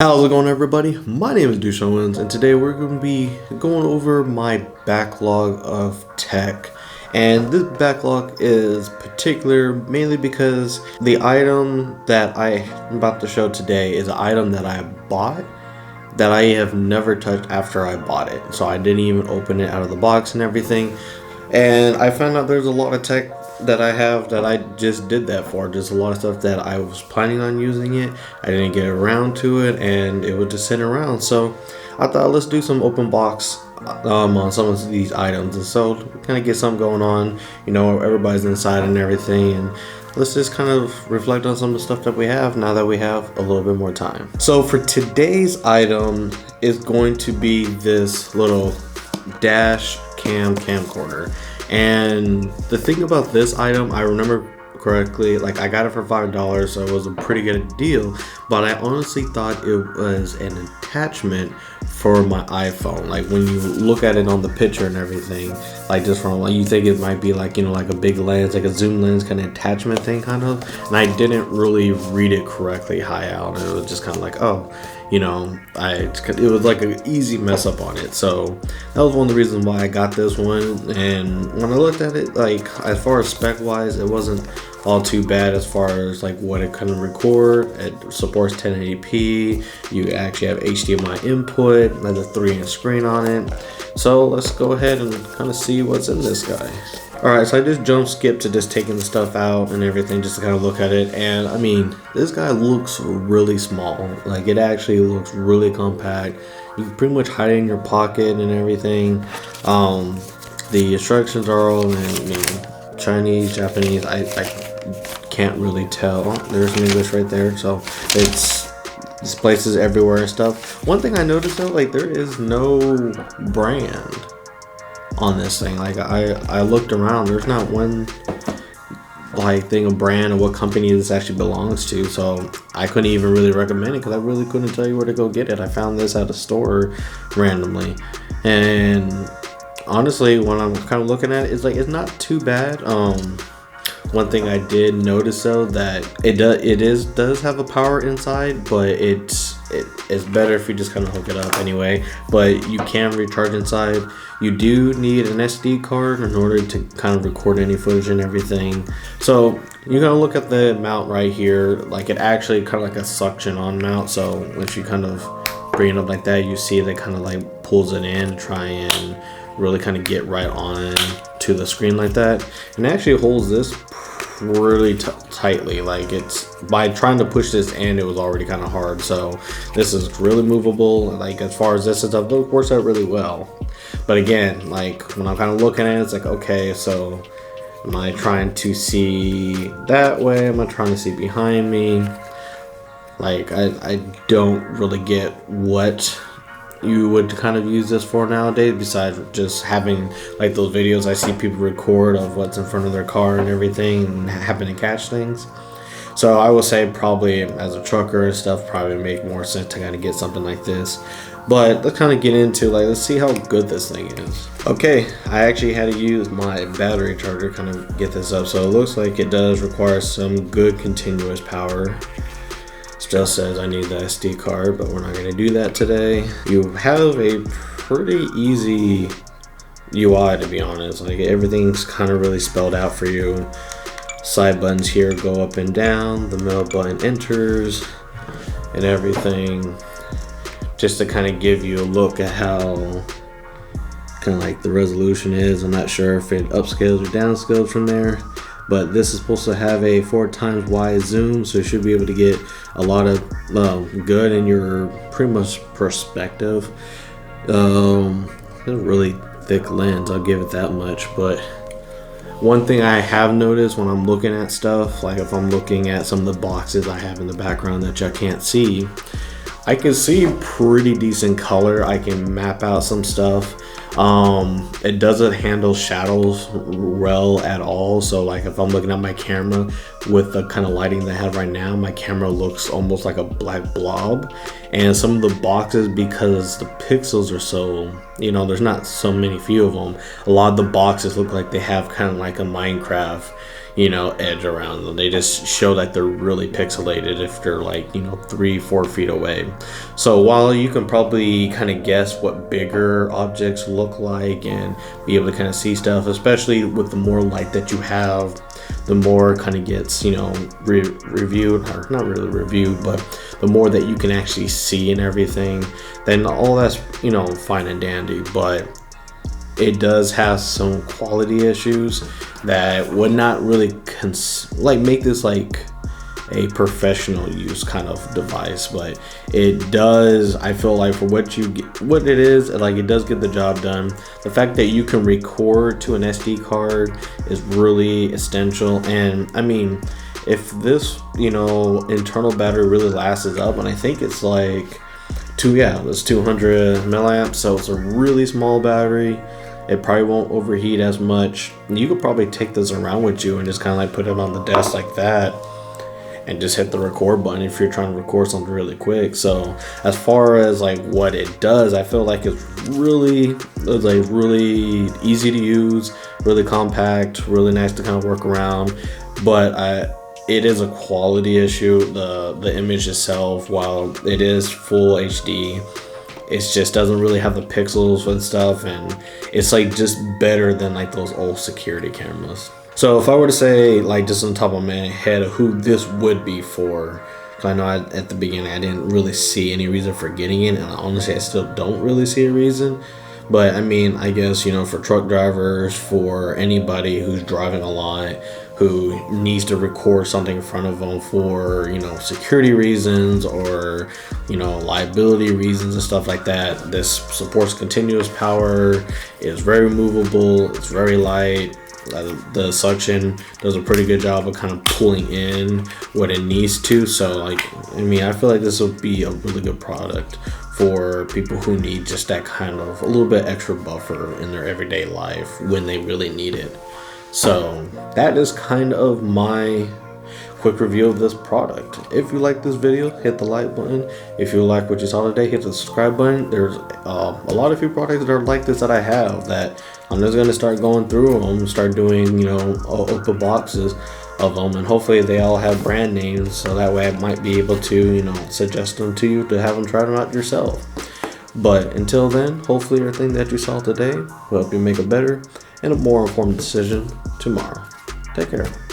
How's it going, everybody? My name is Dashcam, and today we're going to be going over my backlog of tech. And this backlog is particular mainly because the item that I'm about to show today is an item that I bought that I have never touched after I bought it. So I didn't even open it out of the box and everything. And I found out there's a lot of tech that I have that I just did that for. Just a lot of stuff that I was planning on using it. I didn't get around to it, and it was just sitting around. So I thought, let's do some open box on some of these items, and so kind of get something going on. You know, everybody's inside and everything, and let's just kind of reflect on some of the stuff that we have now that we have a little bit more time. So for today's item is going to be this little Dashcam camcorder. And the thing about this item, I remember correctly, like I got it for $5, so it was a pretty good deal, but I honestly thought it was an attachment for my iPhone. Like when you look at it on the picture and everything, like just from like, you think it might be like, you know, like a big lens, like a zoom lens kind of attachment thing kind of, and I didn't really read it correctly high out. It was just kind of like, oh, you know, it was like an easy mess up on it. So that was one of the reasons why I got this one. And when I looked at it, like as far as spec wise, it wasn't all too bad as far as like what it can record. It supports 1080p. You actually have HDMI input, there's a 3-inch screen on it. So let's go ahead and kind of see what's in this guy. Alright, so I just jump skip to just taking the stuff out and everything just to kind of look at it. And I mean, this guy looks really small. Like it actually looks really compact. You can pretty much hide it in your pocket and everything. The instructions are all in Chinese, Japanese. I can't really tell. There's some English right there. So it's places everywhere and stuff. One thing I noticed though, like there is no brand on this thing. Like I looked around, there's not one like thing of brand or what company this actually belongs to, so I couldn't even really recommend it because I really couldn't tell you where to go get it. I found this at a store randomly, and honestly when I'm kind of looking at it, it's like it's not too bad. One thing I did notice though, that it does have a power inside, but it's better if you just kind of hook it up anyway. But you can recharge inside. You do need an SD card in order to kind of record any footage and everything. So you're gonna look at the mount right here. Like it actually kind of like a suction on mount. So if you kind of bring it up like that, you see that kind of like pulls it in to try and really kind of get right on to the screen like that. And it actually holds this really tightly. Like it's, by trying to push this in, it was already kind of hard. So this is really movable. Like as far as this and stuff, it works out really well. But again, like when I'm kind of looking at it, it's like, okay, so am I trying to see that way? Am I trying to see behind me? Like I don't really get what you would kind of use this for nowadays, besides just having like those videos I see people record of what's in front of their car and everything and happen to catch things. So I would say probably as a trucker and stuff, probably make more sense to kind of get something like this. But let's kind of get into, like, let's see how good this thing is. Okay, I actually had to use my battery charger kind of get this up. So it looks like it does require some good continuous power. It just says I need the SD card, but we're not going to do that today. You have a pretty easy UI, to be honest. Like everything's kind of really spelled out for you. Side buttons here go up and down. The middle button enters and everything. Just to kind of give you a look at how kind of like the resolution is. I'm not sure if it upscales or downscales from there, but this is supposed to have a 4x wide zoom, so you should be able to get a lot of good in your pretty much perspective. It's a really thick lens, I'll give it that much. But one thing I have noticed when I'm looking at stuff, like if I'm looking at some of the boxes I have in the background that y'all can't see, I can see pretty decent color. I can map out some stuff. It doesn't handle shadows well at all. So like if I'm looking at my camera with the kind of lighting that I have right now, my camera looks almost like a black blob. And some of the boxes, because the pixels are so, there's not so few of them, a lot of the boxes look like they have kind of like a Minecraft edge around them. They just show that they're really pixelated if they're like 3-4 feet away. So while you can probably kind of guess what bigger objects look like and be able to kind of see stuff, especially with the more light that you have, the more kind of gets reviewed, or not really reviewed, but the more that you can actually see and everything, then all that's fine and dandy. But it does have some quality issues that would not really make this like a professional use kind of device, but it does, I feel like, for what it is, like, it does get the job done. The fact that you can record to an SD card is really essential. And I mean, if this internal battery really lasts up, and I think it's like it's 200 milliamps, so it's a really small battery. It probably won't overheat as much. You could probably take this around with you and just kind of like put it on the desk like that and just hit the record button if you're trying to record something really quick. So as far as like what it does, I feel like it's really easy to use, really compact, really nice to kind of work around. But it is a quality issue. The image itself, while it is full HD, it just doesn't really have the pixels and stuff, and it's like just better than like those old security cameras. So if I were to say, like, just on top of my head who this would be for, because I know at the beginning I didn't really see any reason for getting it, and honestly I still don't really see a reason. But I mean, I guess for truck drivers, for anybody who's driving a lot, who needs to record something in front of them for security reasons or liability reasons and stuff like that. This supports continuous power. It's very movable. It's very light. The suction does a pretty good job of kind of pulling in what it needs to. So I feel like this will be a really good product for people who need just that kind of a little bit extra buffer in their everyday life when they really need it. So that is kind of my quick review of this product. If you like this video, hit the like button. If you like what you saw today, hit the subscribe button. There's a lot of few products that are like this that I have that I'm just going to start going through them, start doing open boxes of them, and hopefully they all have brand names, so that way I might be able to suggest them to you to have them try them out yourself. But until then, hopefully everything that you saw today will help you make a better and a more informed decision tomorrow. Take care.